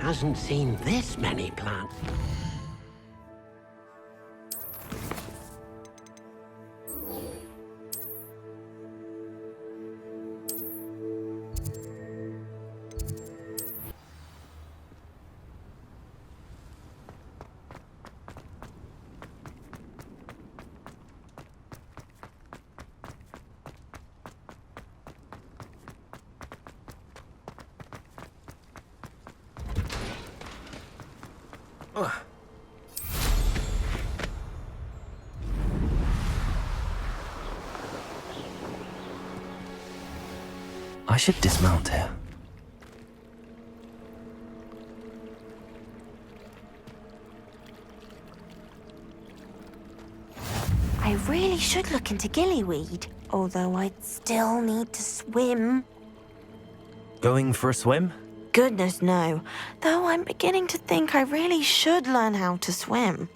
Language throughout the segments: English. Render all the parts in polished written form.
hasn't seen this many plants. I should dismount here. I really should look into gillyweed, although I'd still need to swim. Going for a swim? Goodness no, though I'm beginning to think I really should learn how to swim.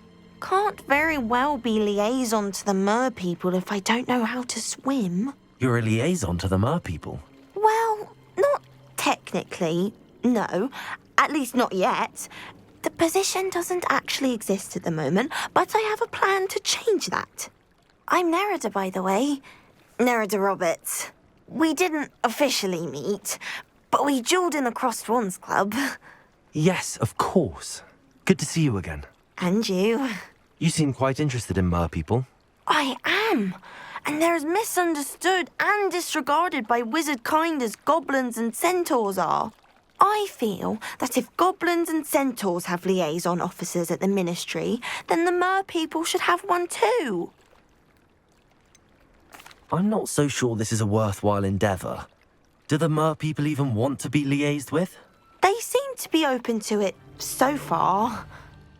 Can't very well be liaison to the mer people if I don't know how to swim. You're a liaison to the mer people. Well, not technically, no. At least not yet. The position doesn't actually exist at the moment, but I have a plan to change that. I'm Nerida, by the way. Nerida Roberts. We didn't officially meet, but we duelled in the Crossed Swans Club. Yes, of course. Good to see you again. And you. You seem quite interested in mer people. I am. And they're as misunderstood and disregarded by wizard kind as goblins and centaurs are. I feel that if goblins and centaurs have liaison officers at the ministry, then the mer people should have one too. I'm not so sure this is a worthwhile endeavour. Do the mer people even want to be liaised with? They seem to be open to it so far.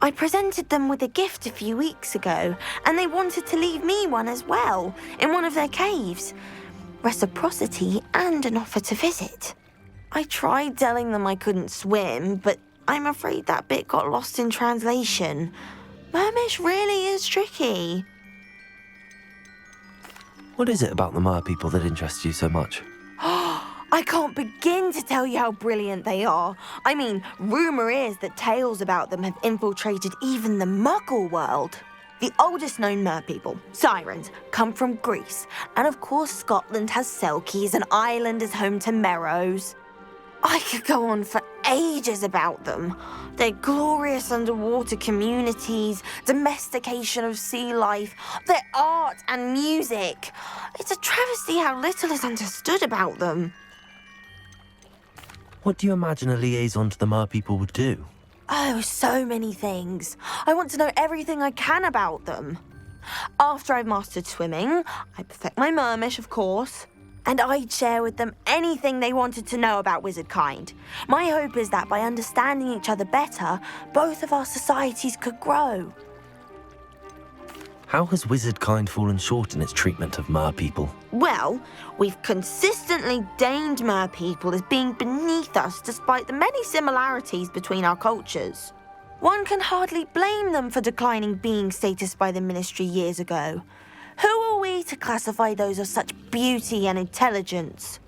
I presented them with a gift a few weeks ago, and they wanted to leave me one as well, in one of their caves. Reciprocity and an offer to visit. I tried telling them I couldn't swim, but I'm afraid that bit got lost in translation. Mermish really is tricky. What is it about the mer people that interests you so much? I can't begin to tell you how brilliant they are. I mean, rumour is that tales about them have infiltrated even the Muggle world. The oldest known mer people, Sirens, come from Greece. And of course Scotland has Selkies and Ireland is home to Merrows. I could go on for ages about them. Their glorious underwater communities, domestication of sea life, their art and music. It's a travesty how little is understood about them. What do you imagine a liaison to the mer people would do? Oh, so many things. I want to know everything I can about them. After I've mastered swimming, I perfect my mermish, of course. And I'd share with them anything they wanted to know about wizard kind. My hope is that by understanding each other better, both of our societies could grow. How has wizard kind fallen short in its treatment of mer people? Well, we've consistently deigned mer people as being beneath us despite the many similarities between our cultures. One can hardly blame them for declining being status by the ministry years ago. Who are we to classify those of such beauty and intelligence?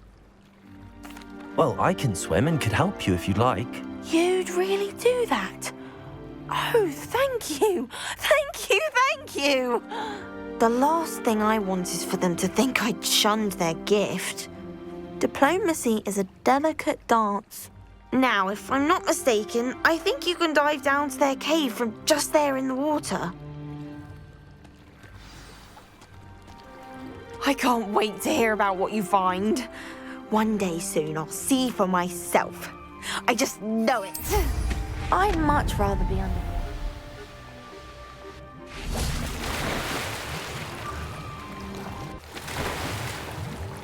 Well, I can swim and could help you if you'd like. You'd really do that? Oh, thank you! Thank you, thank you! The last thing I want is for them to think I'd shunned their gift. Diplomacy is a delicate dance. Now, if I'm not mistaken, I think you can dive down to their cave from just there in the water. I can't wait to hear about what you find. One day soon I'll see for myself. I just know it. I'd much rather be under...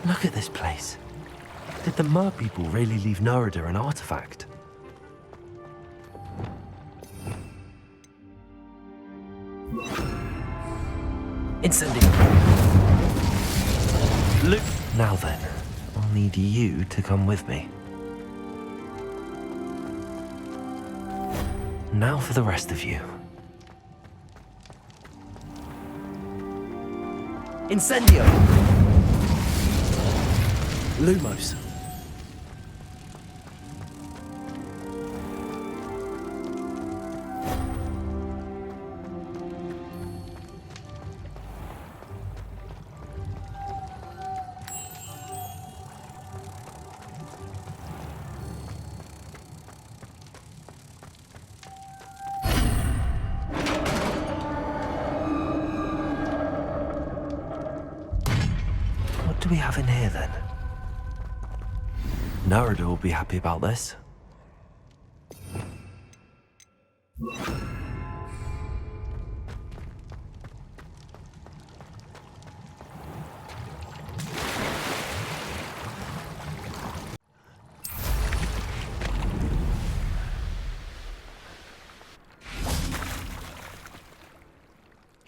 Look at this place. Did the mer people really leave Nerida an artifact? Incendio! Look! Now then, I'll need you to come with me. Now for the rest of you. Incendio! Lumos. do we have in here, then? Narada will be happy about this.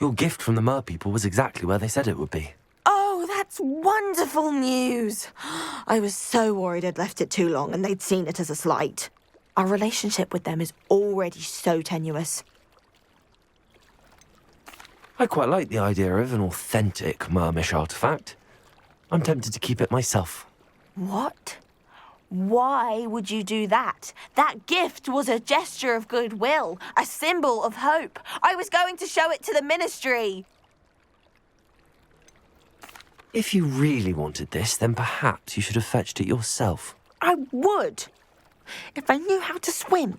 Your gift from the Mer people was exactly where they said it would be. Oh, that's wonderful news. I was so worried I'd left it too long and they'd seen it as a slight. Our relationship with them is already so tenuous. I quite like the idea of an authentic Mermish artifact. I'm tempted to keep it myself. What? Why would you do that? That gift was a gesture of goodwill, a symbol of hope. I was going to show it to the ministry. If you really wanted this, then perhaps you should have fetched it yourself. I would, if I knew how to swim.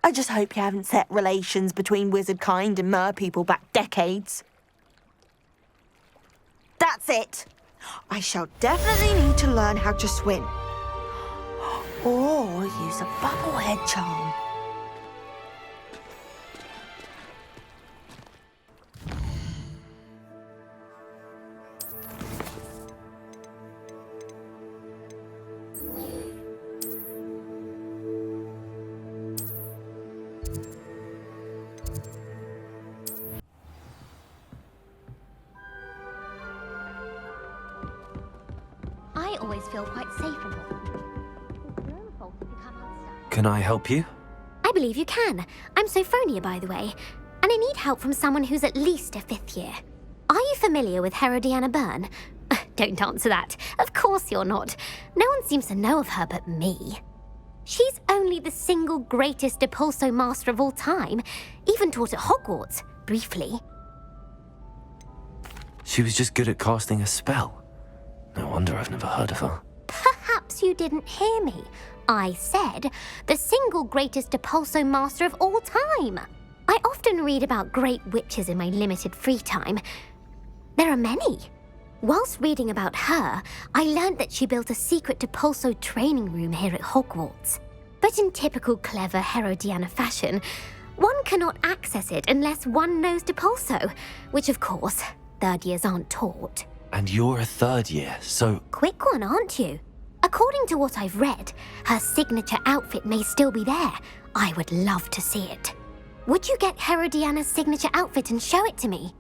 I just hope you haven't set relations between wizard kind and mer people back decades. That's it. I shall definitely need to learn how to swim. Or use a bubblehead charm. I always feel quite safe in Hogwarts. Can I help you? I believe you can. I'm Sophronia, by the way, and I need help from someone who's at least a 5th year. Are you familiar with Herodiana Byrne? Don't answer that. Of course you're not. No one seems to know of her but me. She's only the single greatest Depulso master of all time, even taught at Hogwarts, briefly. She was just good at casting a spell. No wonder I've never heard of her. Perhaps you didn't hear me. I said the single greatest Depulso master of all time. I often read about great witches in my limited free time. There are many. Whilst reading about her, I learned that she built a secret Depulso training room here at Hogwarts. But in typical clever Herodiana fashion, one cannot access it unless one knows Depulso, which of course, 3rd years aren't taught. And you're a 3rd year, so... Quick one, aren't you? According to what I've read, her signature outfit may still be there. I would love to see it. Would you get Herodiana's signature outfit and show it to me?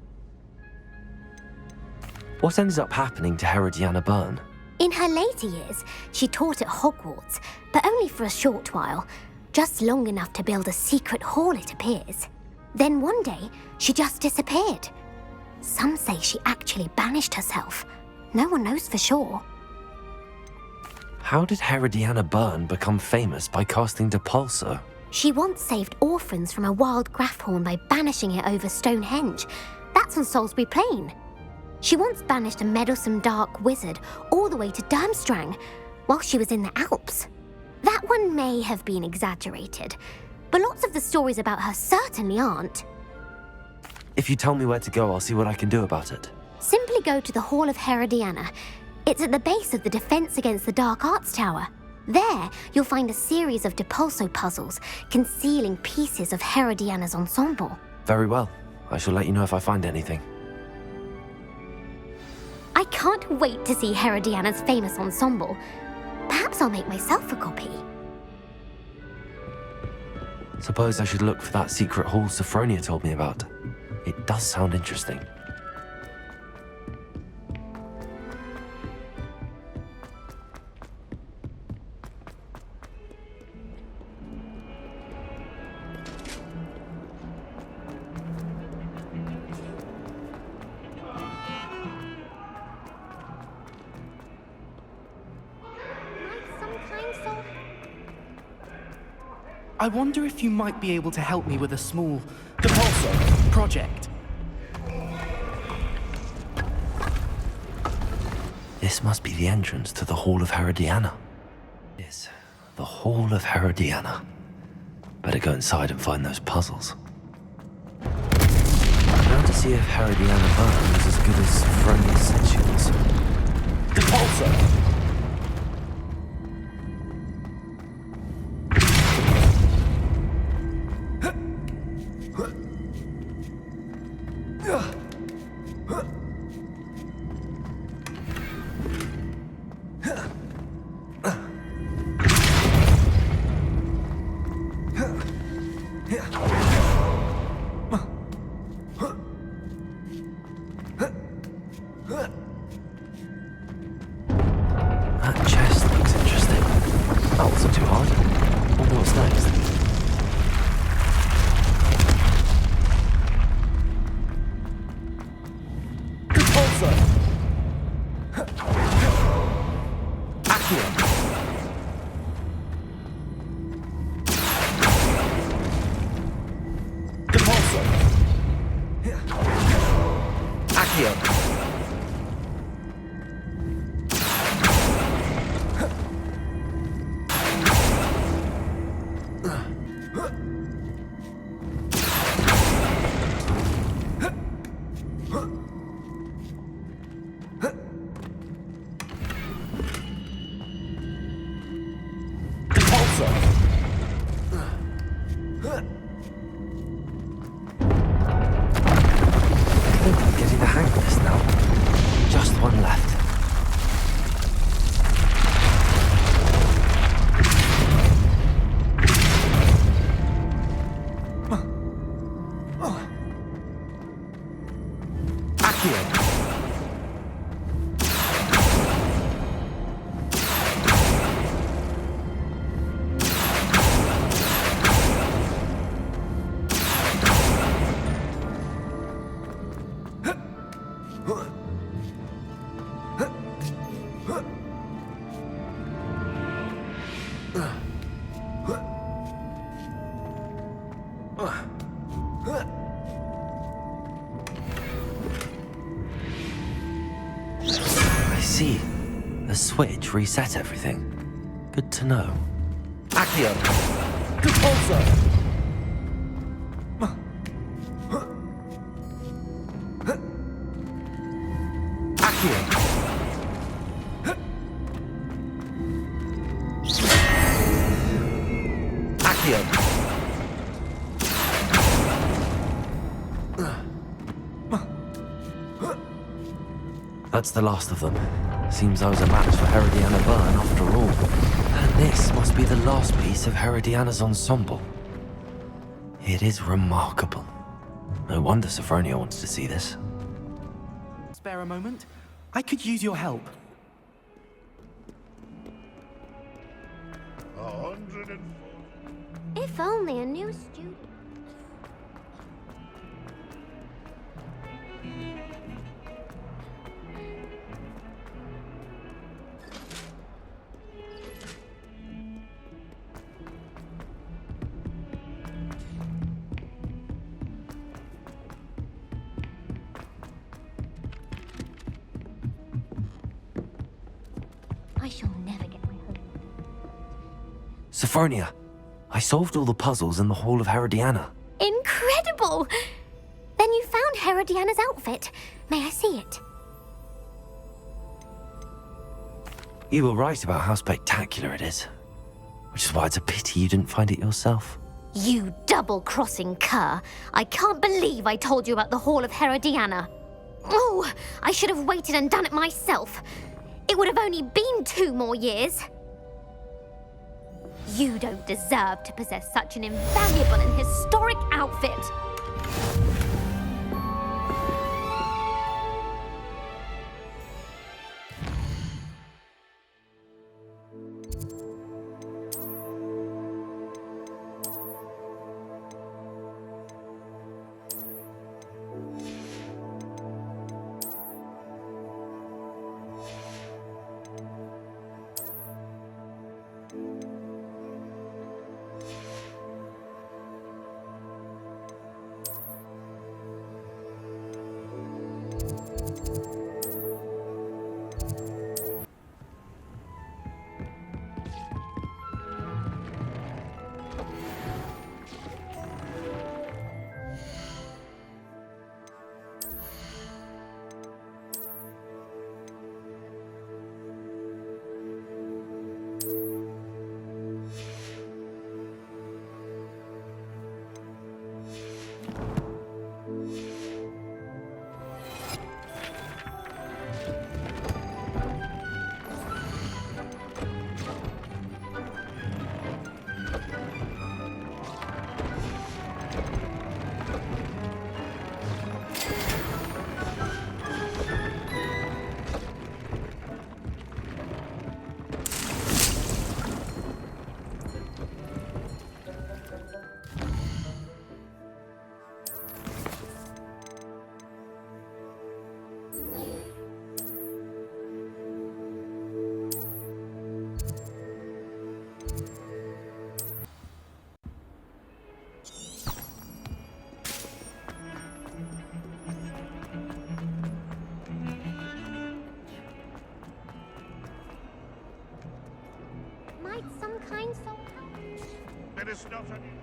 What ended up happening to Herodiana Byrne? In her later years, she taught at Hogwarts, but only for a short while. Just long enough to build a secret hall, it appears. Then one day, she just disappeared. Some say she actually banished herself. No one knows for sure. How did Herodiana Byrne become famous by casting Depulso? She once saved orphans from a wild Grafhorn by banishing it over Stonehenge. That's on Salisbury Plain. She once banished a meddlesome dark wizard all the way to Durmstrang while she was in the Alps. That one may have been exaggerated, but lots of the stories about her certainly aren't. If you tell me where to go, I'll see what I can do about it. Simply go to the Hall of Herodiana. It's at the base of the Defense Against the Dark Arts Tower. There, you'll find a series of Depulso puzzles concealing pieces of Herodiana's ensemble. Very well. I shall let you know if I find anything. I can't wait to see Herodiana's famous ensemble. Perhaps I'll make myself a copy. Suppose I should look for that secret hall Sophronia told me about. It does sound interesting. I wonder if you might be able to help me with a small Depulso project. This must be the entrance to the Hall of Herodiana. Yes, the Hall of Herodiana. Better go inside and find those puzzles. Now to see if Herodiana Byrne was as good as Sophronia said she was. Depulso Repulsor! That chest looks interesting. That wasn't too hard. Wonder what's next. Repulsor! Accio! Repulsor! Accio! I think I'm getting the hang of this now. Just one left. Accio! I see. The switch reset everything. Good to know. Accio! Repulsor! Accio! Accio! That's the last of them. Seems I was a match for Herodiana Byrne after all. And this must be the last piece of Herodiana's ensemble. It is remarkable. No wonder Sophronia wants to see this. Spare a moment? I could use your help. 140. If only a new student. I shall never get my home. Sophronia, I solved all the puzzles in the Hall of Herodiana. Incredible! Then you found Herodiana's outfit. May I see it? You were right about how spectacular it is. Which is why it's a pity you didn't find it yourself. You double-crossing cur. I can't believe I told you about the Hall of Herodiana. Oh, I should have waited and done it myself. It would have only been 2 more years. You don't deserve to possess such an invaluable and historic outfit.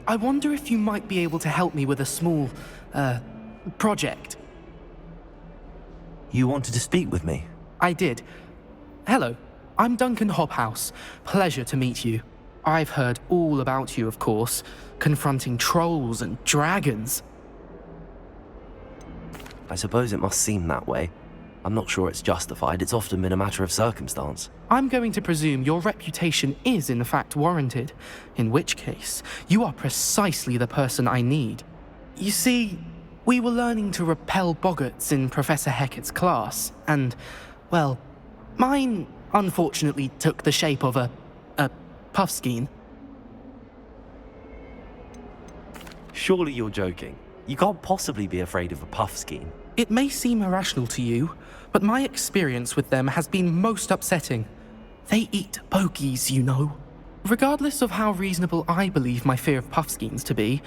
I wonder if you might be able to help me with a small, project. You wanted to speak with me? I did. Hello, I'm Duncan Hobhouse. Pleasure to meet you. I've heard all about you, of course, confronting trolls and dragons. I suppose it must seem that way. I'm not sure it's justified. It's often been a matter of circumstance. I'm going to presume your reputation is in fact warranted, in which case, you are precisely the person I need. You see, we were learning to repel boggarts in Professor Hecat's class, and, well, mine unfortunately took the shape of a puffskein. Surely you're joking. You can't possibly be afraid of a puffskein. It may seem irrational to you, but my experience with them has been most upsetting. They eat bogies, you know. Regardless of how reasonable I believe my fear of puffskeins to be,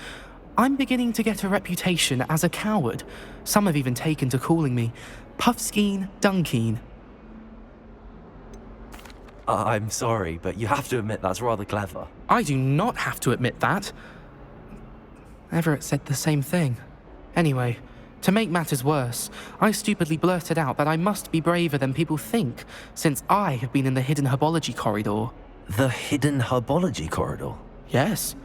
I'm beginning to get a reputation as a coward. Some have even taken to calling me Puffskein Dunkeen. I'm sorry, but you have to admit that's rather clever. I do not have to admit that. Everett said the same thing. Anyway, to make matters worse, I stupidly blurted out that I must be braver than people think, since I have been in the hidden herbology corridor. The hidden herbology corridor? Yes.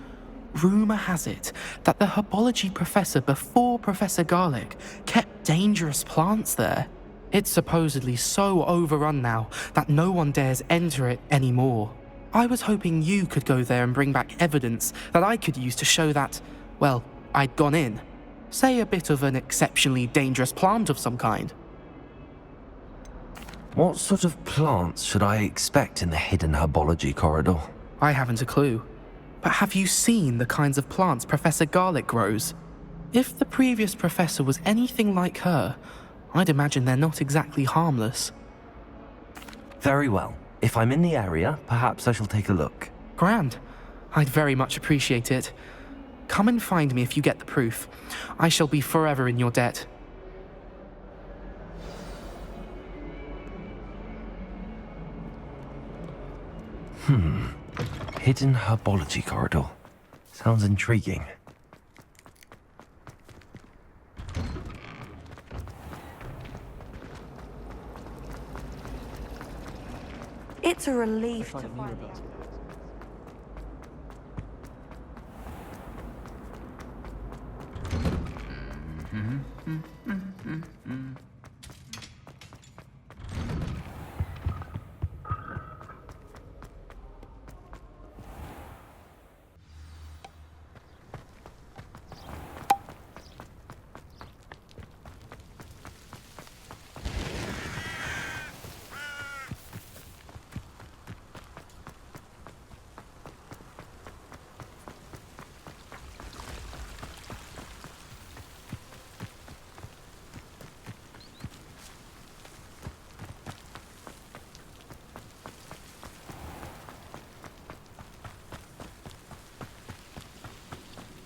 Rumour has it that the herbology professor before Professor Garlic kept dangerous plants there. It's supposedly so overrun now that no one dares enter it anymore. I was hoping you could go there and bring back evidence that I could use to show that, well, I'd gone in. Say a bit of an exceptionally dangerous plant of some kind. What sort of plants should I expect in the hidden herbology corridor? I haven't a clue. But have you seen the kinds of plants Professor Garlic grows? If the previous professor was anything like her, I'd imagine they're not exactly harmless. Very well. If I'm in the area, perhaps I shall take a look. Grand. I'd very much appreciate it. Come and find me if you get the proof. I shall be forever in your debt. Hidden herbology corridor. Sounds intriguing. It's a relief to find the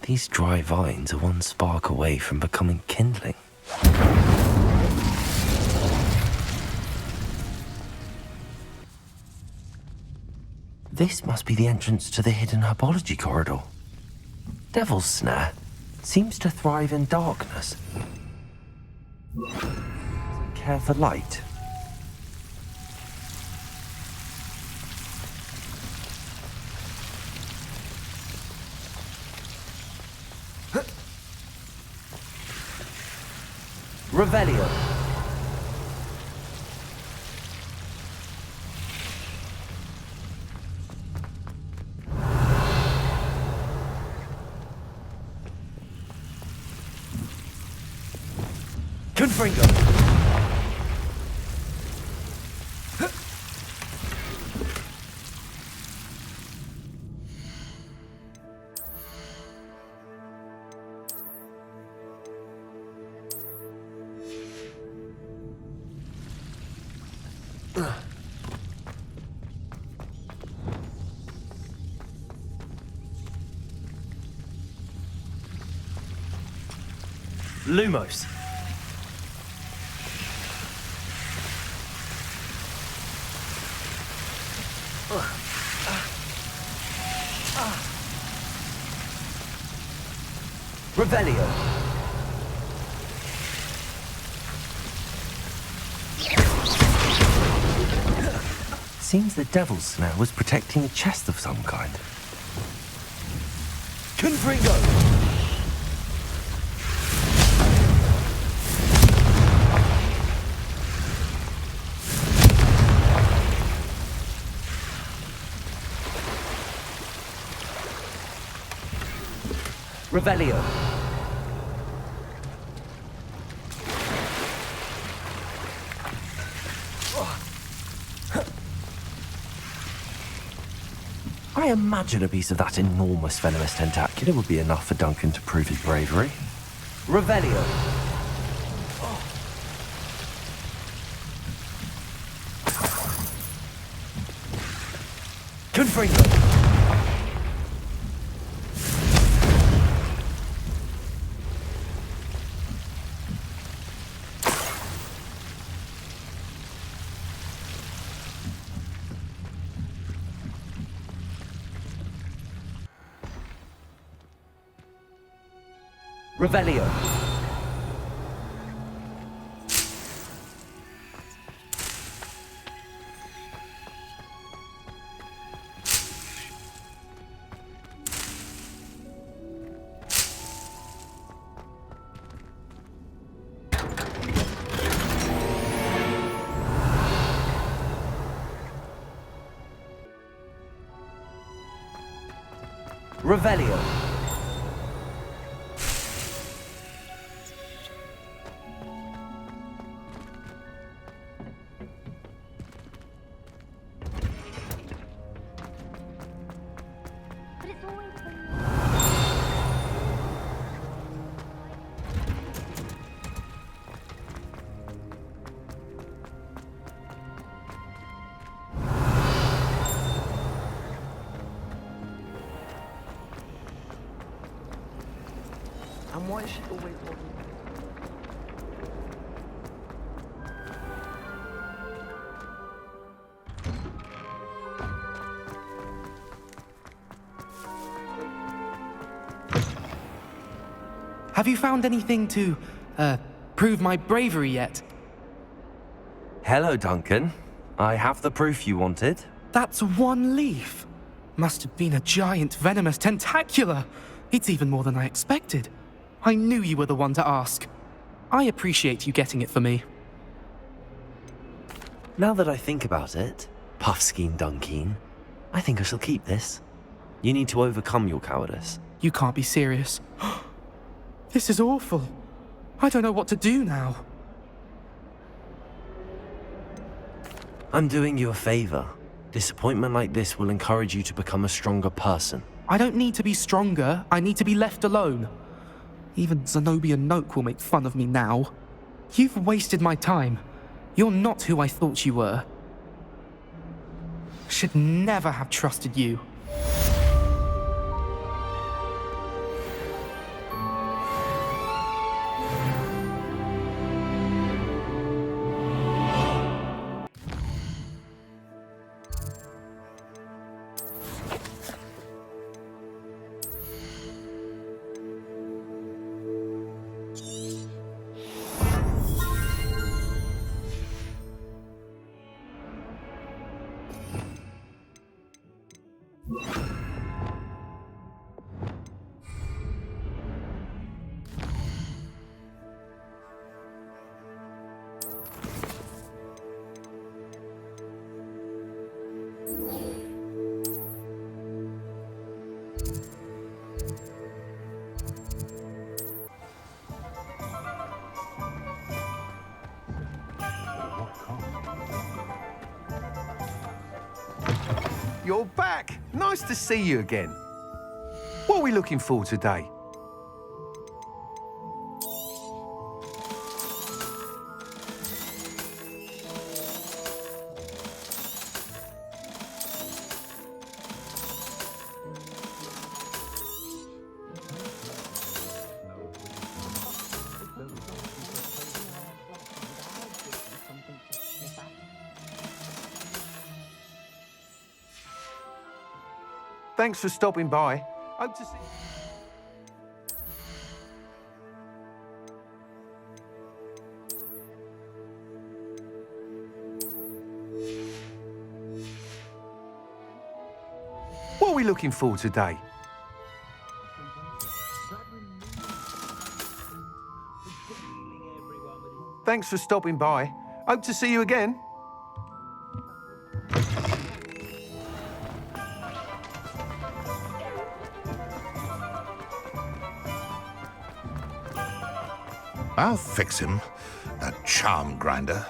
These dry vines are one spark away from becoming kindling. This must be the entrance to the hidden herbology corridor. Devil's Snare seems to thrive in darkness. Care for light? Revelio. Confringo. Lumos. Revelio. Seems the devil's snare was protecting a chest of some kind. Confringo! Revelio. I imagine a piece of that enormous venomous tentacular would be enough for Duncan to prove his bravery. Revelio. Confringo. Revelio. Revelio. And why is she always wanting? Have you found anything to, prove my bravery yet? Hello, Duncan. I have the proof you wanted. That's one leaf. Must have been a giant venomous tentacula. It's even more than I expected. I knew you were the one to ask. I appreciate you getting it for me. Now that I think about it, Puffskein Dunkeen, I think I shall keep this. You need to overcome your cowardice. You can't be serious. This is awful. I don't know what to do now. I'm doing you a favor. Disappointment like this will encourage you to become a stronger person. I don't need to be stronger. I need to be left alone. Even Zenobia Noak will make fun of me now. You've wasted my time. You're not who I thought you were. Should never have trusted you. You're back! Nice to see you again. What are we looking for today? Thanks for stopping by. Hope to see we looking for today? Thanks for stopping by. Hope to see you again. I'll fix him, that charm grinder.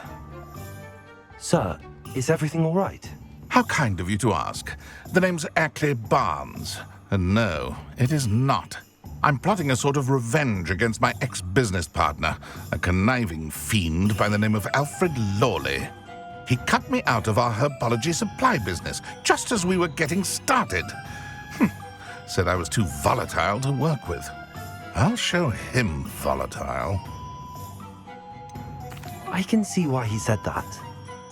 Sir, is everything all right? How kind of you to ask. The name's Ackley Barnes. And no, it is not. I'm plotting a sort of revenge against my ex-business partner, a conniving fiend by the name of Alfred Lawley. He cut me out of our herbology supply business just as we were getting started. Said I was too volatile to work with. I'll show him volatile. I can see why he said that.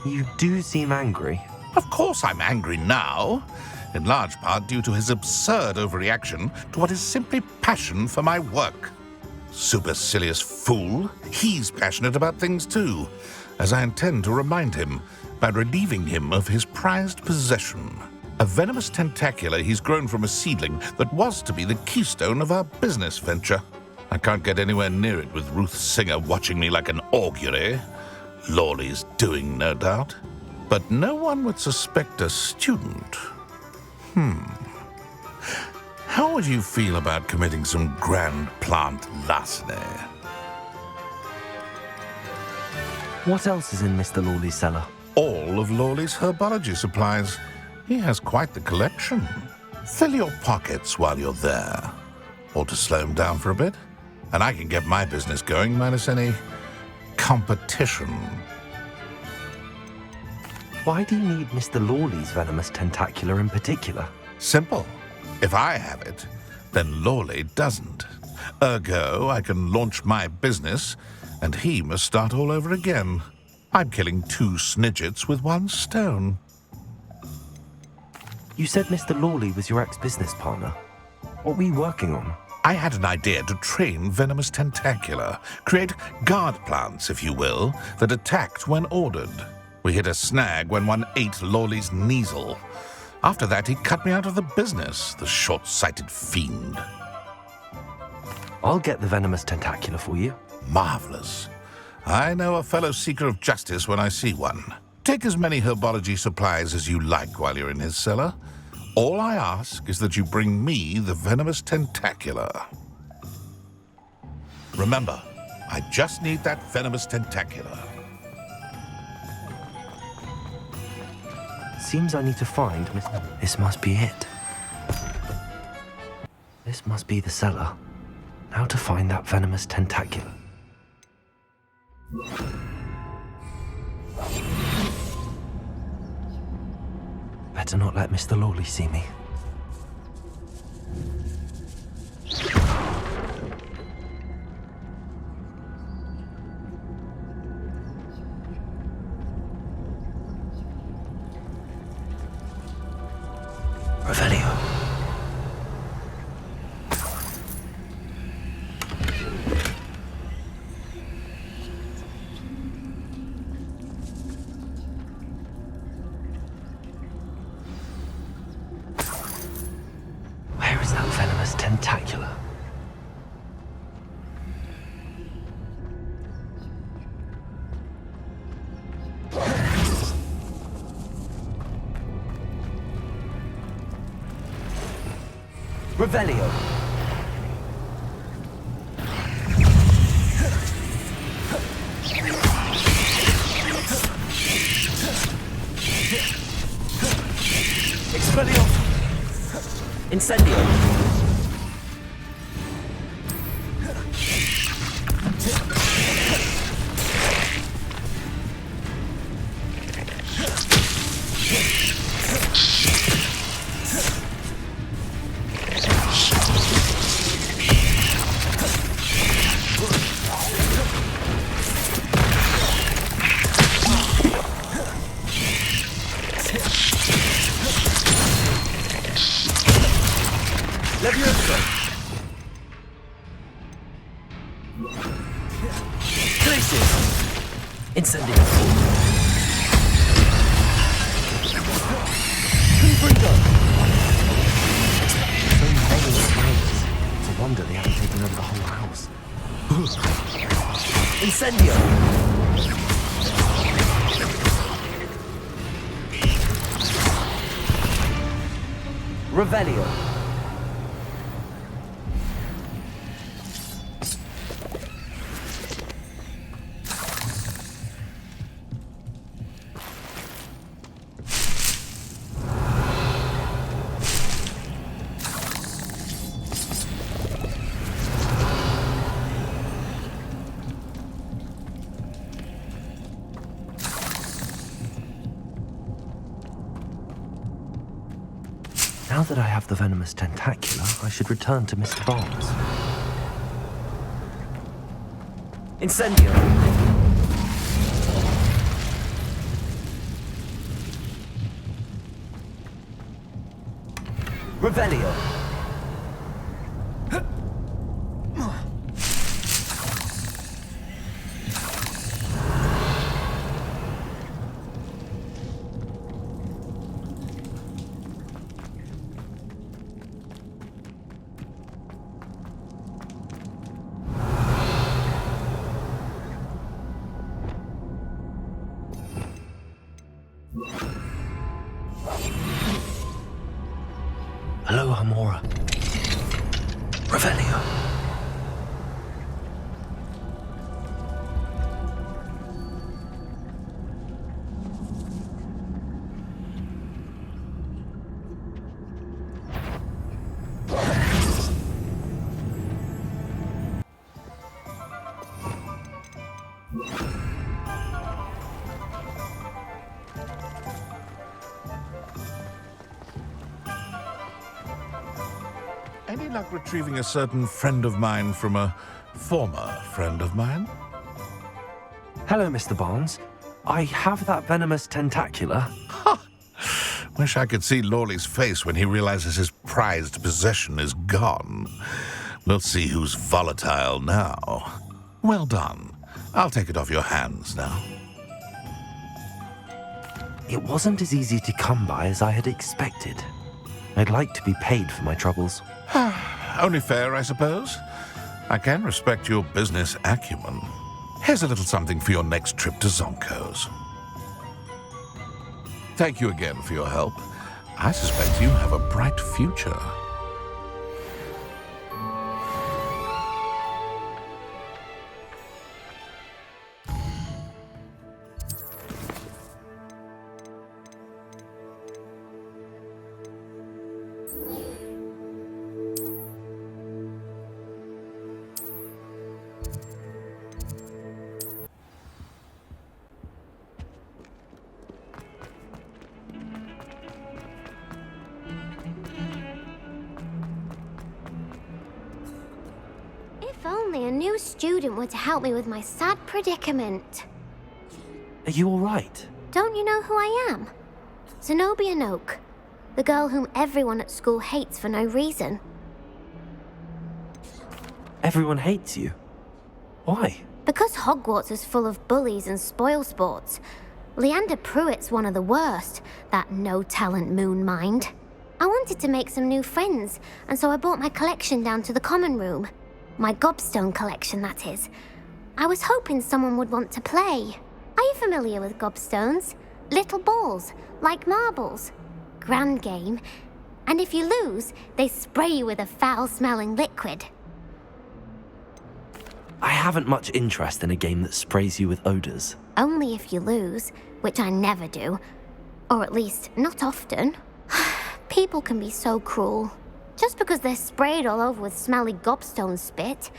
You do seem angry. Of course I'm angry now, in large part due to his absurd overreaction to what is simply passion for my work. Supercilious fool, he's passionate about things too, as I intend to remind him by relieving him of his prized possession. A venomous tentacular he's grown from a seedling that was to be the keystone of our business venture. I can't get anywhere near it with Ruth Singer watching me like an augury. Lawley's doing, no doubt. But no one would suspect a student. How would you feel about committing some grand plant larceny? What else is in Mr. Lawley's cellar? All of Lawley's herbology supplies. He has quite the collection. Fill your pockets while you're there. Or to slow him down for a bit. And I can get my business going minus any competition. Why do you need Mr. Lawley's venomous tentacular in particular? Simple. If I have it, then Lawley doesn't. Ergo, I can launch my business, and he must start all over again. I'm killing 2 snidgets with 1 stone. You said Mr. Lawley was your ex-business partner. What were you working on? I had an idea to train venomous tentacula, create guard plants, if you will, that attacked when ordered. We hit a snag when one ate Lawley's Kneasel. After that, he cut me out of the business, the short-sighted fiend. I'll get the venomous tentacula for you. Marvelous. I know a fellow seeker of justice when I see one. Take as many herbology supplies as you like while you're in his cellar. All I ask is that you bring me the venomous tentacula. Remember, I just need that venomous tentacula. Seems I need to find This must be it. This must be the cellar. Now to find that venomous tentacula. Better not let Mr. Lawley see me. Revelio. Where is that venomous tentacula? Revelio. Expelliarmus. Incendio. Incendio! Revelio. Now that I have the venomous tentacula, I should return to Mr. Barnes. Incendio! Revelio! Aloha, Mora. Revelio. Any luck retrieving a certain friend of mine from a former friend of mine? Hello, Mr. Barnes. I have that venomous tentacula. Wish I could see Lawley's face when he realizes his prized possession is gone. We'll see who's volatile now. Well done. I'll take it off your hands now. It wasn't as easy to come by as I had expected. I'd like to be paid for my troubles. Only fair, I suppose. I can respect your business acumen. Here's a little something for your next trip to Zonko's. Thank you again for your help. I suspect you have a bright future. If only a new student were to help me with my sad predicament. Are you all right? Don't you know who I am? Zenobia Noak, the girl whom everyone at school hates for no reason. Everyone hates you. Why? Because Hogwarts is full of bullies and spoilsports. Leander Pruitt's one of the worst, that no-talent moon mind. I wanted to make some new friends, and so I brought my collection down to the common room. My gobstone collection, that is. I was hoping someone would want to play. Are you familiar with gobstones? Little balls, like marbles. Grand game. And if you lose, they spray you with a foul-smelling liquid. I haven't much interest in a game that sprays you with odors. Only if you lose, which I never do. Or at least, not often. People can be so cruel. Just because they're sprayed all over with smelly gobstone spit,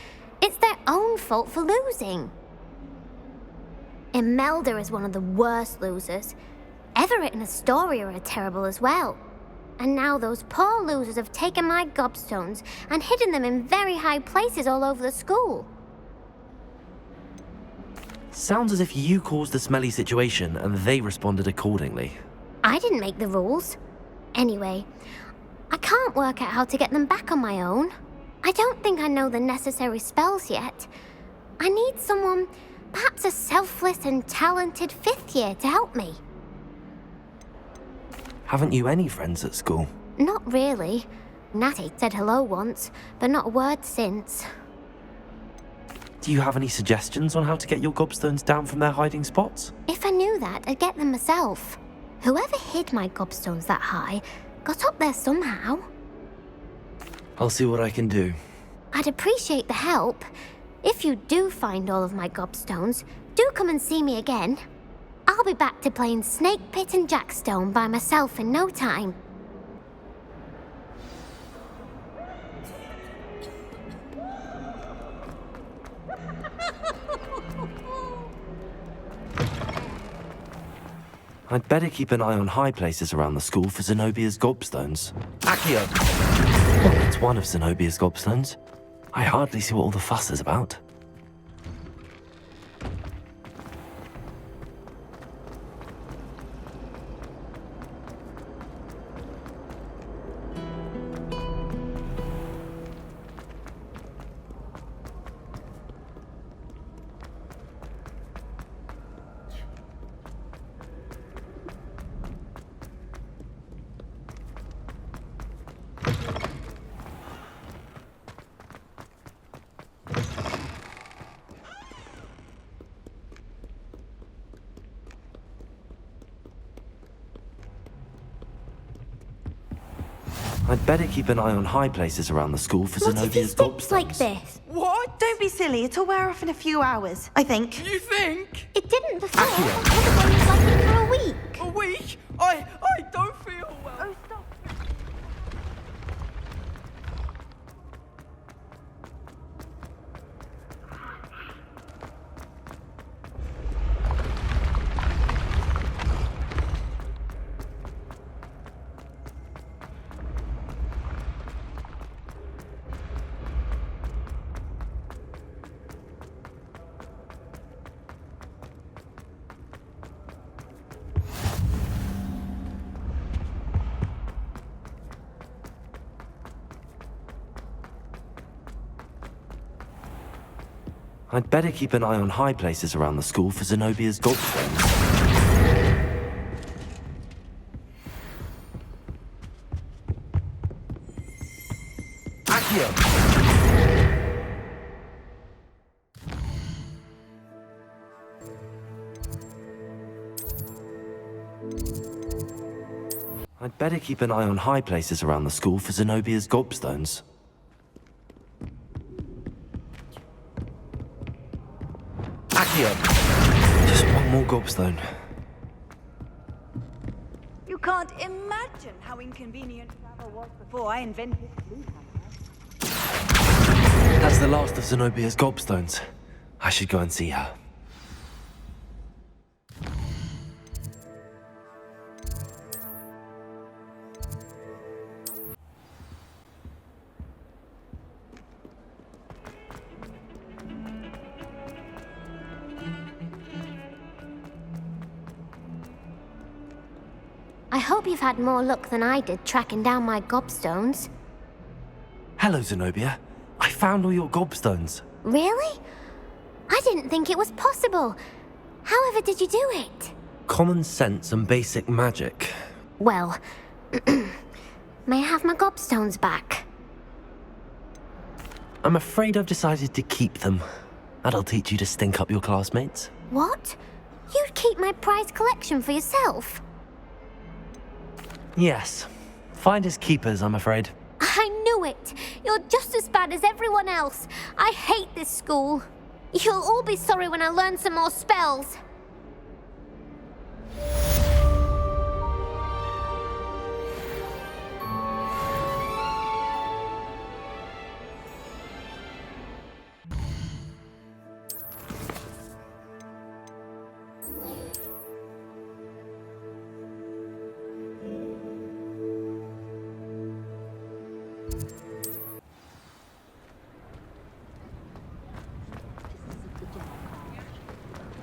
it's their own fault for losing. Imelda is one of the worst losers. Everett and Astoria are terrible as well. And now those poor losers have taken my gobstones and hidden them in very high places all over the school. Sounds as if you caused the smelly situation and they responded accordingly. I didn't make the rules. Anyway, I can't work out how to get them back on my own. I don't think I know the necessary spells yet. I need someone, perhaps a selfless and talented fifth year to help me. Haven't you any friends at school? Not really. Natty said hello once, but not a word since. Do you have any suggestions on how to get your gobstones down from their hiding spots? If I knew that, I'd get them myself. Whoever hid my gobstones that high got up there somehow. I'll see what I can do. I'd appreciate the help. If you do find all of my gobstones, do come and see me again. I'll be back to playing Snake Pit and Jackstone by myself in no time. I'd better keep an eye on high places around the school for Zenobia's gobstones. Accio! Oh, it's one of Zenobia's gobstones. I hardly see what all the fuss is about. I'd better keep an eye on high places around the school for What if he Zenobia's stinks gobstones. like this? What? Don't be silly. It'll wear off in a few hours, I think. You think? It didn't before. Everyone was like it for a week. A week? I don't feel well. Oh, stop. I'd better keep an eye on high places around the school for Zenobia's gobstones. Accio! I'd better keep an eye on high places around the school for Zenobia's gobstones. Accio! Just one more gobstone. You can't imagine how inconvenient travel was before I invented blue hammer. That's the last of Zenobia's gobstones. I should go and see her. I hope you've had more luck than I did tracking down my gobstones. Hello, Zenobia. I found all your gobstones. Really? I didn't think it was possible. However did you do it? Common sense and basic magic. Well, may I have my gobstones back? I'm afraid I've decided to keep them. That'll teach you to stink up your classmates. What? You'd keep my prized collection for yourself? Yes. Finders keepers, I'm afraid. I knew it! You're just as bad as everyone else. I hate this school. You'll all be sorry when I learn some more spells.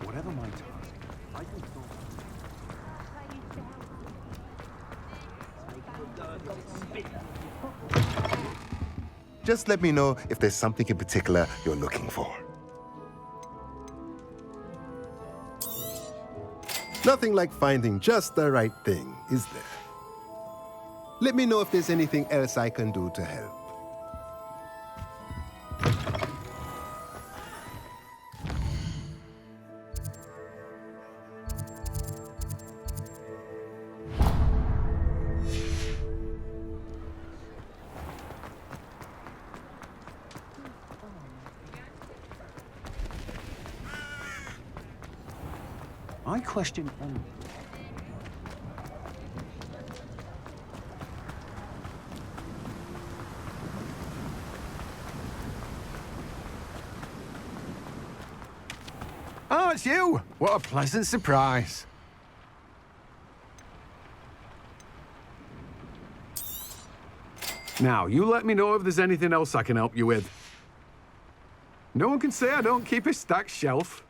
Whatever my task, I can solve Just let me know if there's something in particular you're looking for. Nothing like finding just the right thing, is there? Let me know if there's anything else I can do to help. I question only. Oh, it's you! What a pleasant surprise. Now, you let me know if there's anything else I can help you with. No one can say I don't keep a stacked shelf.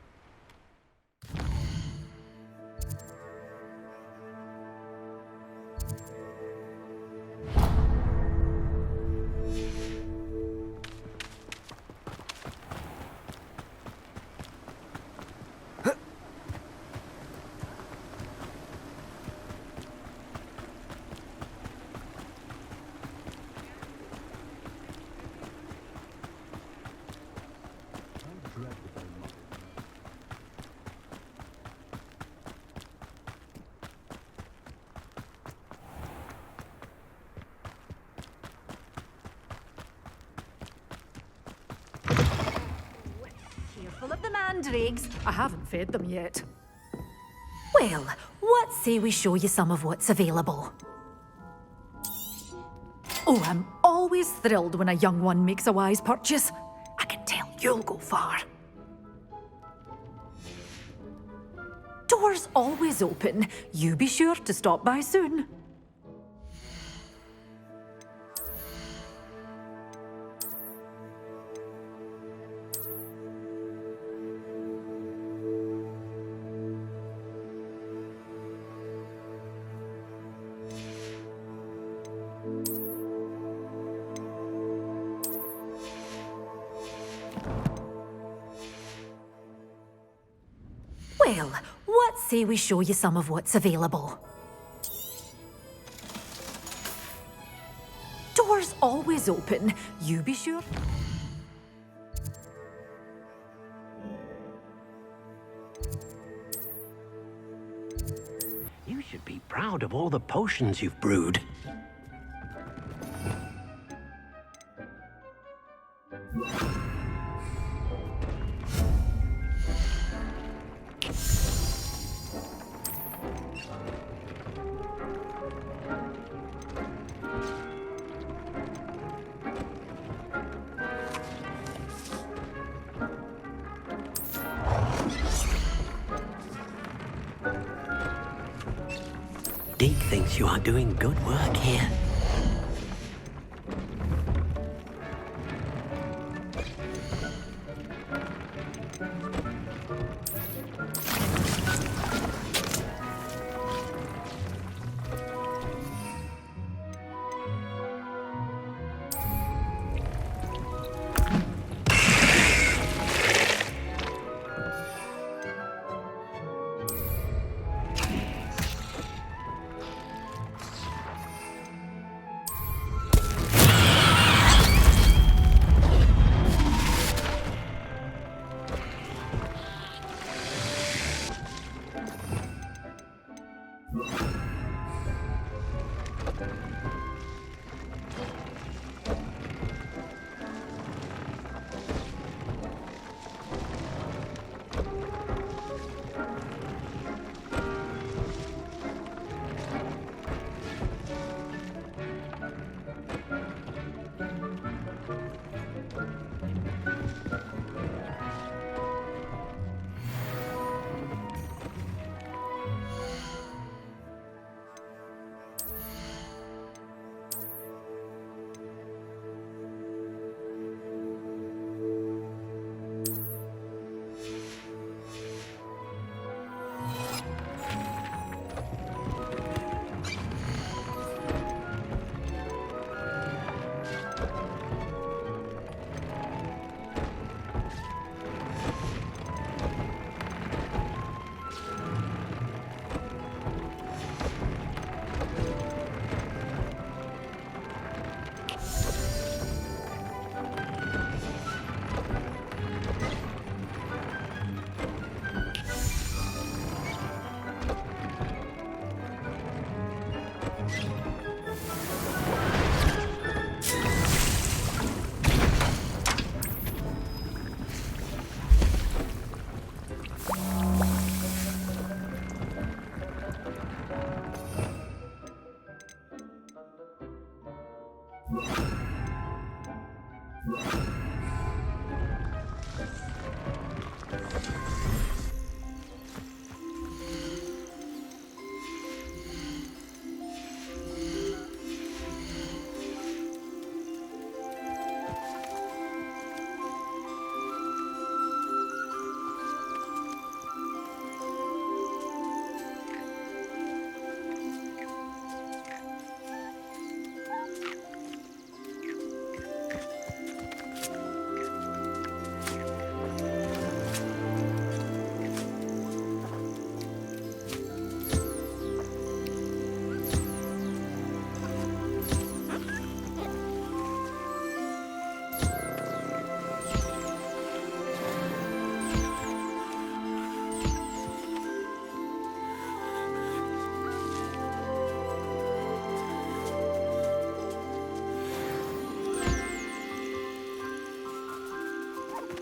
Careful of the mandrakes. I haven't fed them yet. Well, what say we show you some of what's available? Oh, I'm always thrilled when a young one makes a wise purchase. I can tell you'll go far. Doors always open. You be sure to stop by soon. Well, what say we show you some of what's available? Doors always open. You be sure. You should be proud of all the potions you've brewed. Deek thinks you are doing good work here.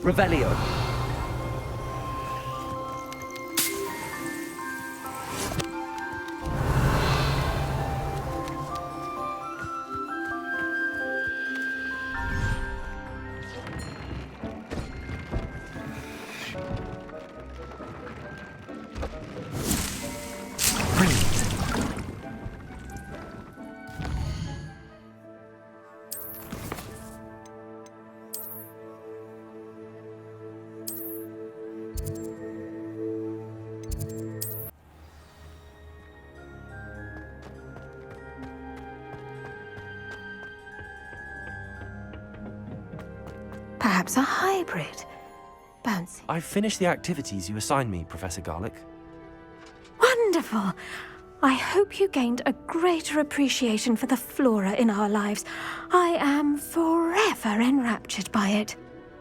Revelio. Perhaps a hybrid. Bouncy. I've finished the activities you assigned me, Professor Garlick. Wonderful! I hope you gained a greater appreciation for the flora in our lives. I am forever enraptured by it.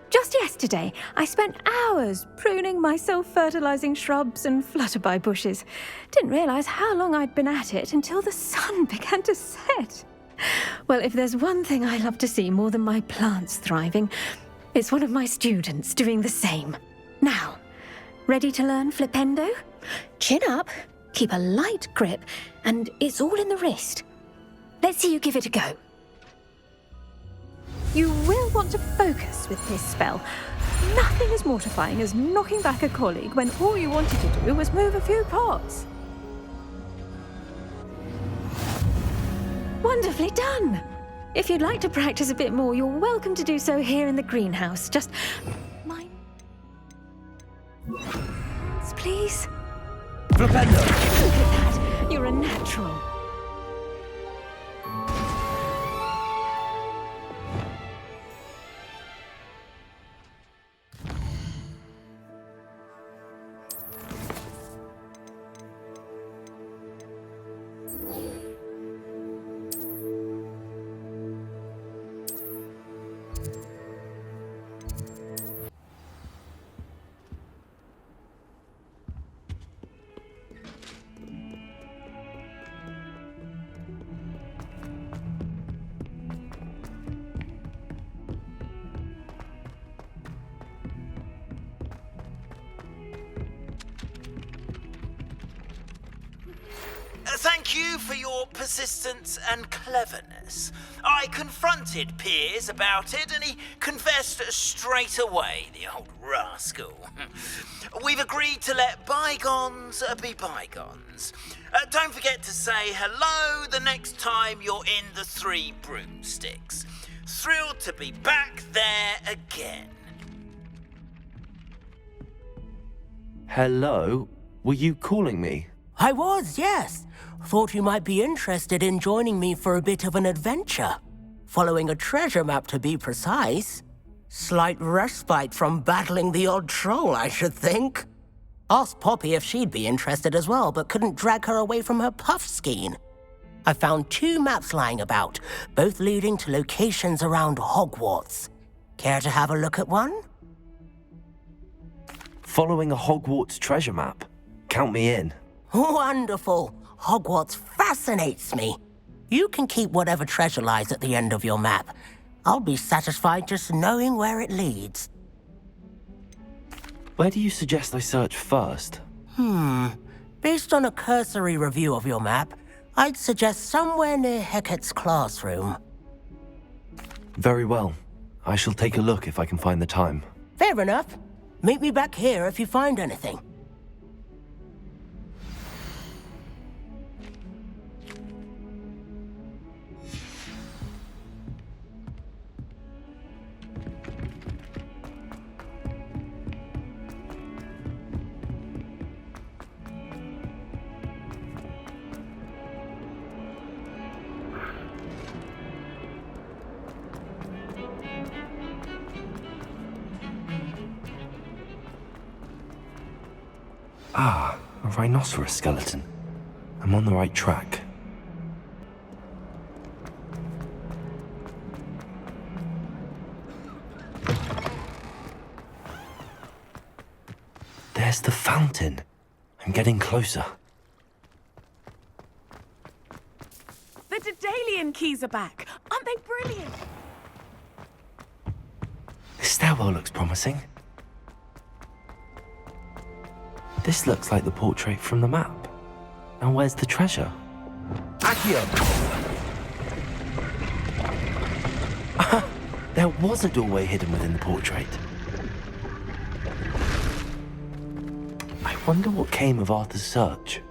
Just yesterday, I spent hours pruning my self-fertilizing shrubs and flutterby bushes. Didn't realize how long I'd been at it until the sun began to set. Well, if there's one thing I love to see more than my plants thriving, it's one of my students doing the same. Now, ready to learn Flipendo? Chin up, keep a light grip, and it's all in the wrist. Let's see you give it a go. You will want to focus with this spell. Nothing as mortifying as knocking back a colleague when all you wanted to do was move a few pots. Wonderfully done! If you'd like to practice a bit more, you're welcome to do so here in the greenhouse. Just mind, please. Flipendo! Look at that. You're a natural. Thank you for your persistence and cleverness. I confronted Piers about it and he confessed straight away, the old rascal. We've agreed to let bygones be bygones. Don't forget to say hello the next time you're in the Three Broomsticks. Thrilled to be back there again. Hello? Were you calling me? I was, yes. Thought you might be interested in joining me for a bit of an adventure. Following a treasure map, to be precise. Slight respite from battling the odd troll, I should think. Asked Poppy if she'd be interested as well, but couldn't drag her away from her puff skein. I found 2 maps lying about, both leading to locations around Hogwarts. Care to have a look at one? Following a Hogwarts treasure map? Count me in. Wonderful. Hogwarts fascinates me. You can keep whatever treasure lies at the end of your map. I'll be satisfied just knowing where it leads. Where do you suggest I search first? Based on a cursory review of your map, I'd suggest somewhere near Hecat's classroom. Very well. I shall take a look if I can find the time. Fair enough. Meet me back here if you find anything. Ah, a rhinoceros skeleton. I'm on the right track. There's the fountain. I'm getting closer. The Daedalian keys are back. Aren't they brilliant? This stairwell looks promising. This looks like the portrait from the map. Now where's the treasure? Accio! There was a doorway hidden within the portrait. I wonder what came of Arthur's search.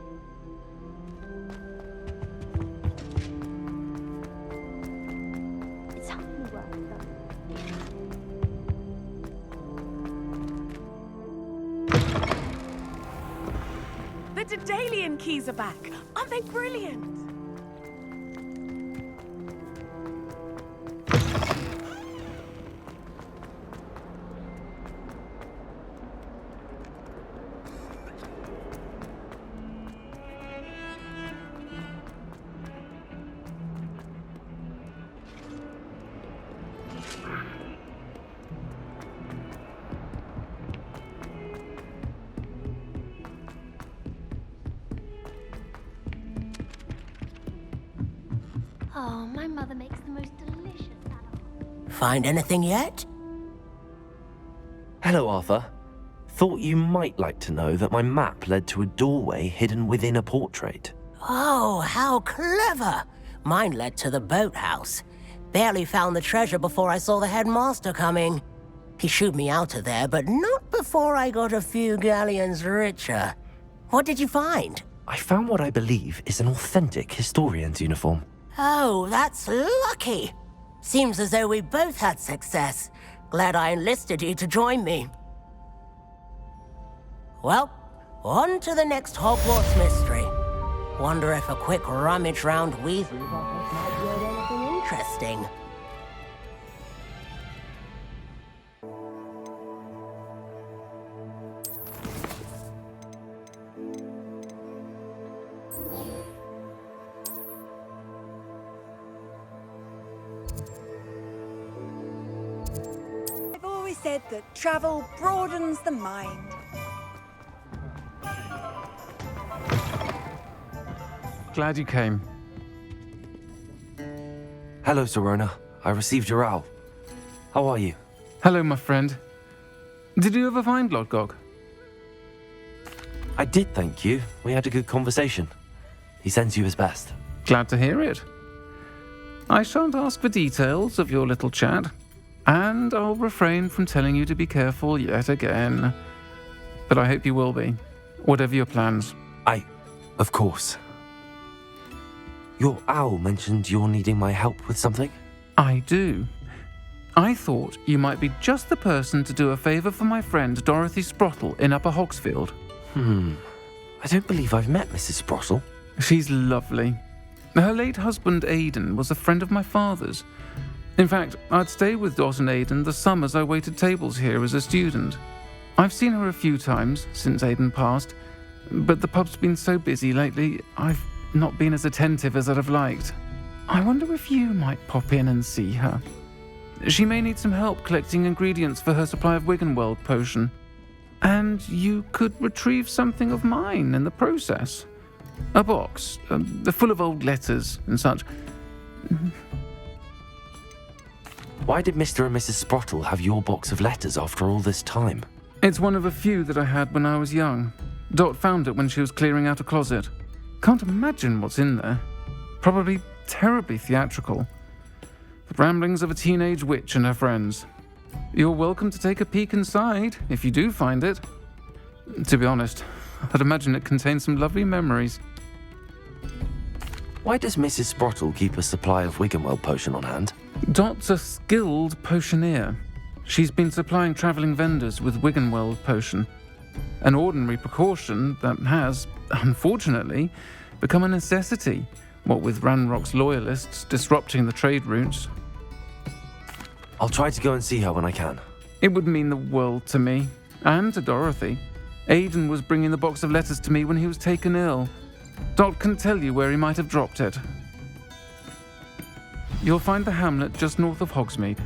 The Daedalian keys are back. Aren't they brilliant? Oh, my mother makes the most delicious salad. Find anything yet? Hello, Arthur. Thought you might like to know that my map led to a doorway hidden within a portrait. Oh, how clever! Mine led to the boathouse. Barely found the treasure before I saw the headmaster coming. He shooed me out of there, but not before I got a few galleons richer. What did you find? I found what I believe is an authentic historian's uniform. Oh, that's lucky. Seems as though we both had success. Glad I enlisted you to join me. Well, on to the next Hogwarts mystery. Wonder if a quick rummage round Weasley's office might yield anything interesting. I've always said that travel broadens the mind. Glad you came. Hello, Sirona. I received your owl. How are you? Hello, my friend. Did you ever find Lodgok? I did, thank you. We had a good conversation. He sends you his best. Glad to hear it. I shan't ask for details of your little chat, and I'll refrain from telling you to be careful yet again. But I hope you will be, whatever your plans. Of course. Your owl mentioned you're needing my help with something? I do. I thought you might be just the person to do a favour for my friend Dorothy Sprottle in Upper Hogsfield. I don't believe I've met Mrs. Sprottle. She's lovely. Her late husband Aidan was a friend of my father's. In fact, I'd stay with Dot and Aidan the summers I waited tables here as a student. I've seen her a few times since Aidan passed, but the pub's been so busy lately, I've not been as attentive as I'd have liked. I wonder if you might pop in and see her. She may need some help collecting ingredients for her supply of Wiggenweld potion. And you could retrieve something of mine in the process. A box, full of old letters and such. Why did Mr. and Mrs. Sprottle have your box of letters after all this time? It's one of a few that I had when I was young. Dot found it when she was clearing out a closet. Can't imagine what's in there. Probably terribly theatrical. The ramblings of a teenage witch and her friends. You're welcome to take a peek inside, if you do find it. To be honest, I'd imagine it contains some lovely memories. Why does Mrs. Sprottle keep a supply of Wiggenweld potion on hand? Dot's a skilled potioneer. She's been supplying travelling vendors with Wiggenweld potion. An ordinary precaution that has, unfortunately, become a necessity, what with Ranrock's loyalists disrupting the trade routes. I'll try to go and see her when I can. It would mean the world to me, and to Dorothy. Aidan was bringing the box of letters to me when he was taken ill. Dot can tell you where he might have dropped it. You'll find the hamlet just north of Hogsmeade.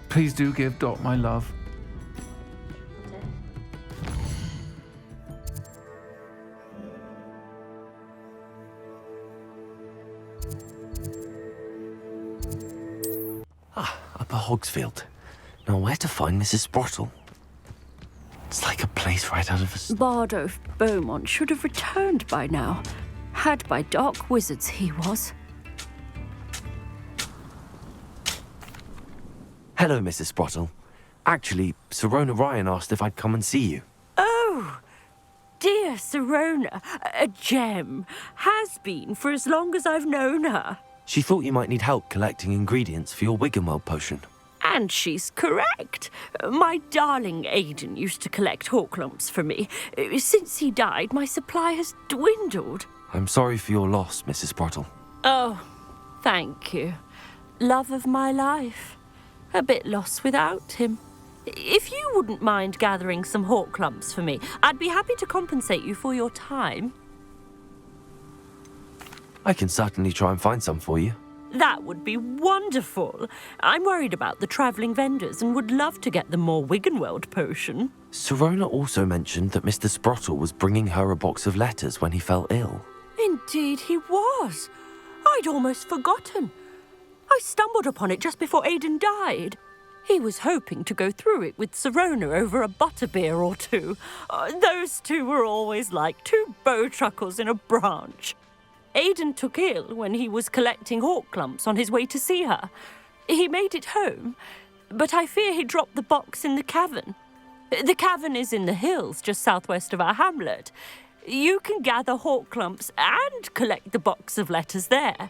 Please do give Dot my love. Upper Hogsfield. Now where to find Mrs. Sprottle? It's like a place right out of a... Bardolph Beaumont should have returned by now. Had by dark wizards he was. Hello, Mrs. Sprottle. Actually, Sirona Ryan asked if I'd come and see you. Oh, dear Sirona, a gem. Has been for as long as I've known her. She thought you might need help collecting ingredients for your Wiggenweld potion. And she's correct. My darling Aidan used to collect Horklumps for me. Since he died, my supply has dwindled. I'm sorry for your loss, Mrs. Sprottle. Oh, thank you. Love of my life. A bit lost without him. If you wouldn't mind gathering some Horklumps for me, I'd be happy to compensate you for your time. I can certainly try and find some for you. That would be wonderful. I'm worried about the travelling vendors and would love to get them more Wiggenweld potion. Sirona also mentioned that Mr. Sprottle was bringing her a box of letters when he fell ill. Indeed he was. I'd almost forgotten. I stumbled upon it just before Aidan died. He was hoping to go through it with Sirona over a butterbeer or two. Those two were always like two bowtruckles in a branch. Aidan took ill when he was collecting Horklumps on his way to see her. He made it home, but I fear he dropped the box in the cavern. The cavern is in the hills just southwest of our hamlet. You can gather Horklumps and collect the box of letters there.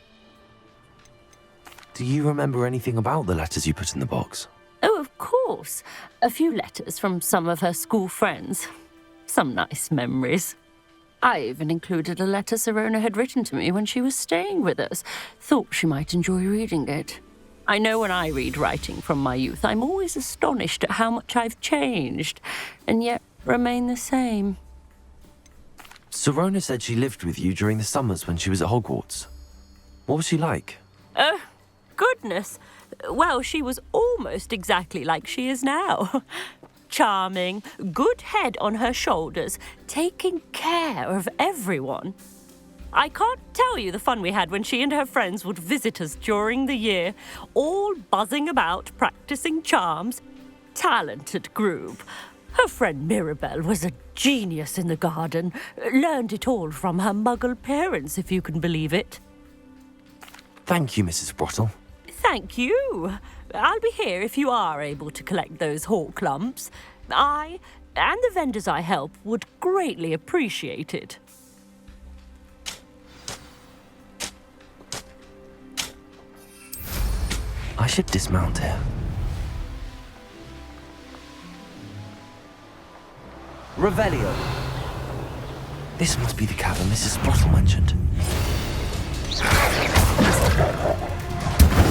Do you remember anything about the letters you put in the box? Oh, of course. A few letters from some of her school friends. Some nice memories. I even included a letter Sirona had written to me when she was staying with us. Thought she might enjoy reading it. I know when I read writing from my youth, I'm always astonished at how much I've changed, and yet remain the same. Sirona said she lived with you during the summers when she was at Hogwarts. What was she like? Oh, goodness. Well, she was almost exactly like she is now. Charming, good head on her shoulders, taking care of everyone. I can't tell you the fun we had when she and her friends would visit us during the year, all buzzing about, practicing charms. Talented group. Her friend Mirabelle was a genius in the garden. Learned it all from her muggle parents, if you can believe it. Thank you, Mrs. Sprottle. Thank you. I'll be here if you are able to collect those Horklumps. I, and the vendors I help, would greatly appreciate it. I should dismount here. Revelio. This must be the cavern Mrs. Sprottle mentioned.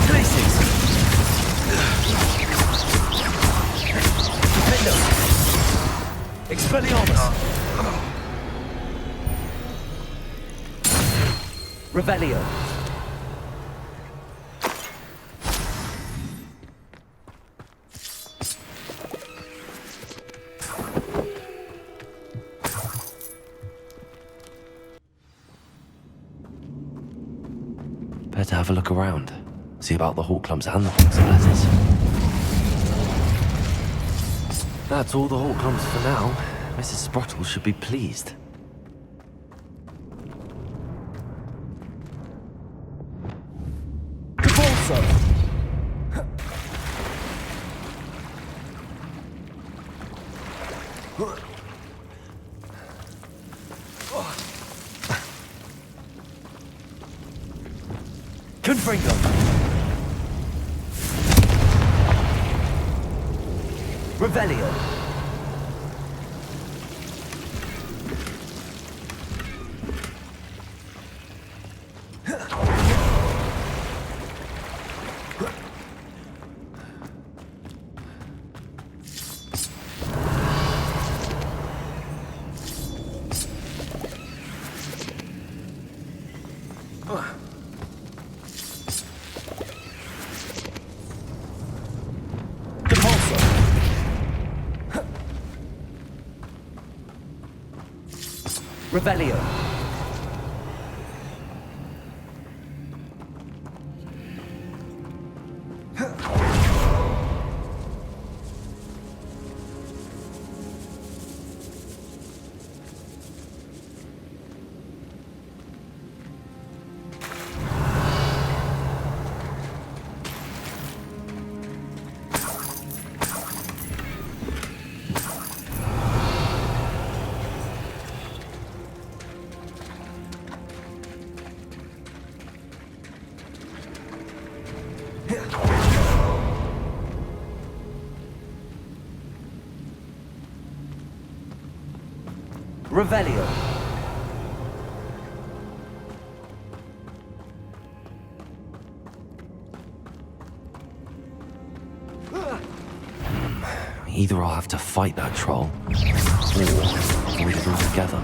Places. Defendo. Expelliarmus. Revelio. Better have a look around. See about the Horklumps and the box of letters. That's all the Horklumps for now. Mrs. Sprottle should be pleased. Confringo. Revelio. Revelio. Revelio. Either I'll have to fight that troll, or avoid it altogether.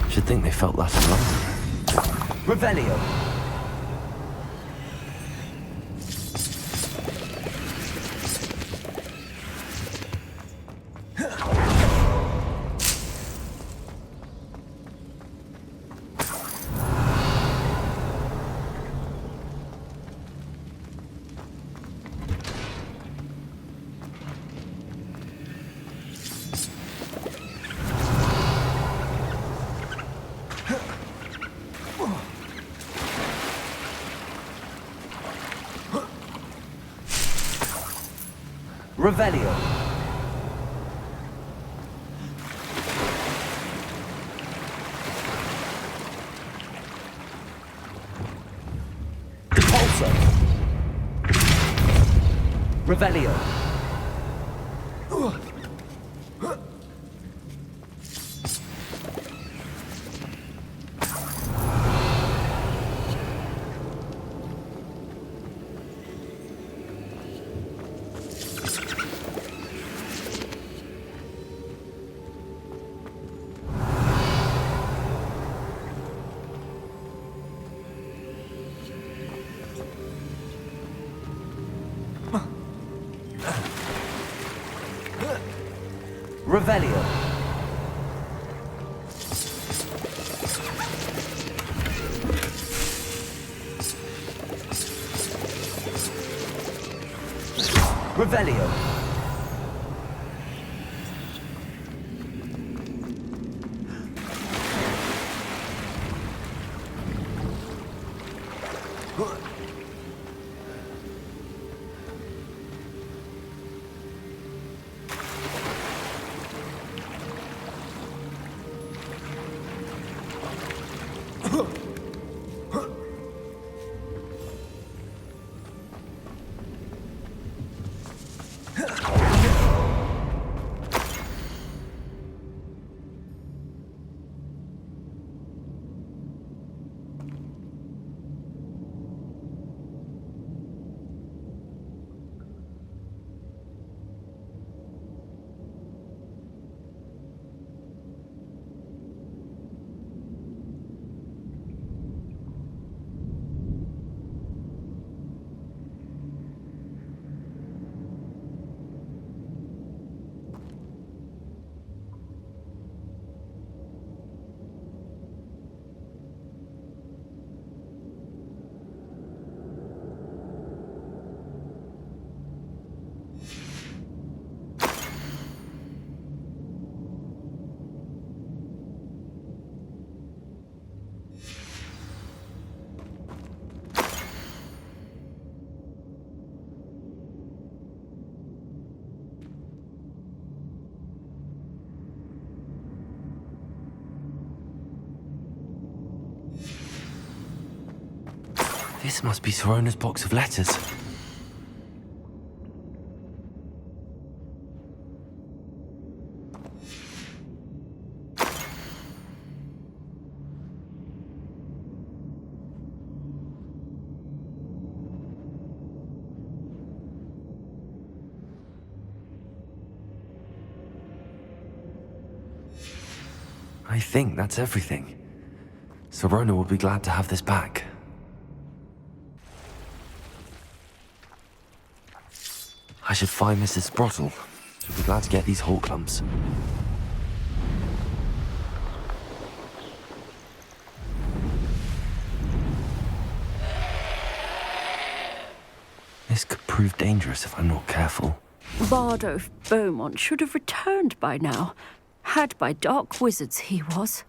Should think they felt that in London. Revelio. Revelio. Depulso. Revelio. Revelio. Revelio. This must be Sorona's box of letters. I think that's everything. Sirona will be glad to have this back. I should find Mrs. Sprottle. She'll be glad to get these hawk lumps. This could prove dangerous if I'm not careful. Bardo Beaumont should have returned by now. Had by dark wizards, he was.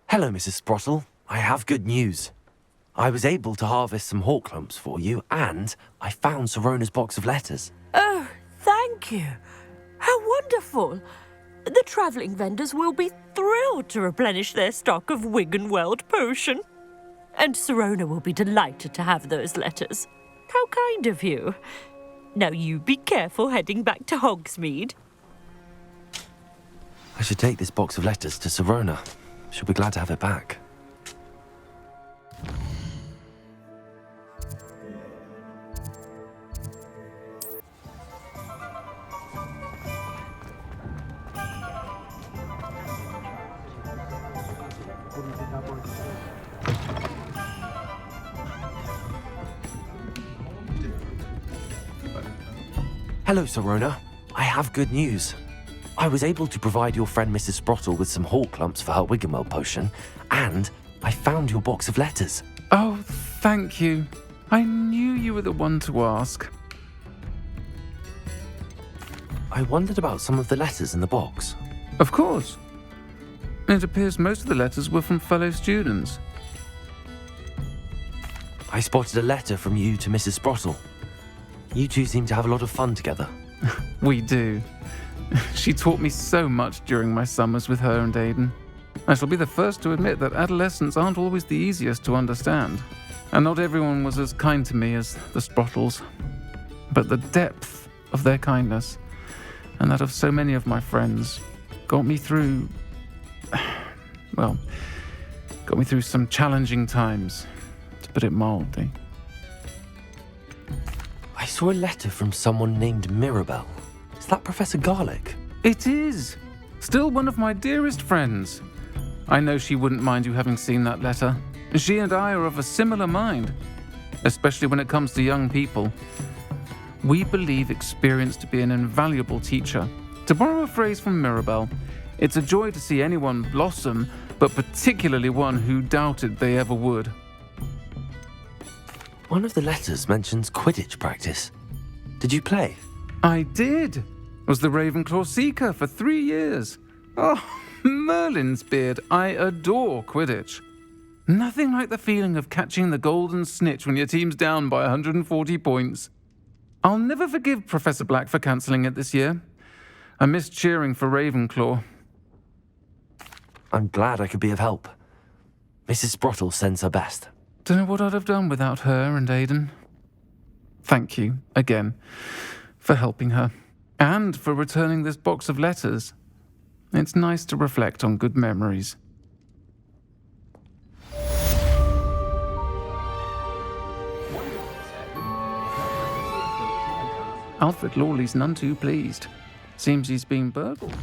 Hello, Mrs. Sprottle. I have good news. I was able to harvest some hawk lumps for you, and I found Sirona's box of letters. Oh, thank you. How wonderful. The travelling vendors will be thrilled to replenish their stock of Wiggenweld potion. And Sirona will be delighted to have those letters. How kind of you. Now you be careful heading back to Hogsmeade. I should take this box of letters to Sirona. She'll be glad to have it back. Hello, Sirona. I have good news. I was able to provide your friend Mrs. Sprottle with some hawk lumps for her Wiggenweld potion, and I found your box of letters. Oh, thank you. I knew you were the one to ask. I wondered about some of the letters in the box. Of course. It appears most of the letters were from fellow students. I spotted a letter from you to Mrs. Sprottle. You two seem to have a lot of fun together. We do. She taught me so much during my summers with her and Aidan. I shall be the first to admit that adolescents aren't always the easiest to understand, and not everyone was as kind to me as the Sprottles. But the depth of their kindness, and that of so many of my friends, got me through some challenging times, to put it mildly. I saw a letter from someone named Mirabelle. Is that Professor Garlick? It is! Still one of my dearest friends. I know she wouldn't mind you having seen that letter. She and I are of a similar mind, especially when it comes to young people. We believe experience to be an invaluable teacher. To borrow a phrase from Mirabelle, it's a joy to see anyone blossom, but particularly one who doubted they ever would. One of the letters mentions Quidditch practice. Did you play? I did. Was the Ravenclaw Seeker for 3 years. Oh, Merlin's beard, I adore Quidditch. Nothing like the feeling of catching the golden snitch when your team's down by 140 points. I'll never forgive Professor Black for cancelling it this year. I missed cheering for Ravenclaw. I'm glad I could be of help. Mrs. Sprottle sends her best. Don't know what I'd have done without her and Aidan. Thank you, again, for helping her, and for returning this box of letters. It's nice to reflect on good memories. Alfred Lawley's none too pleased. Seems he's been burgled.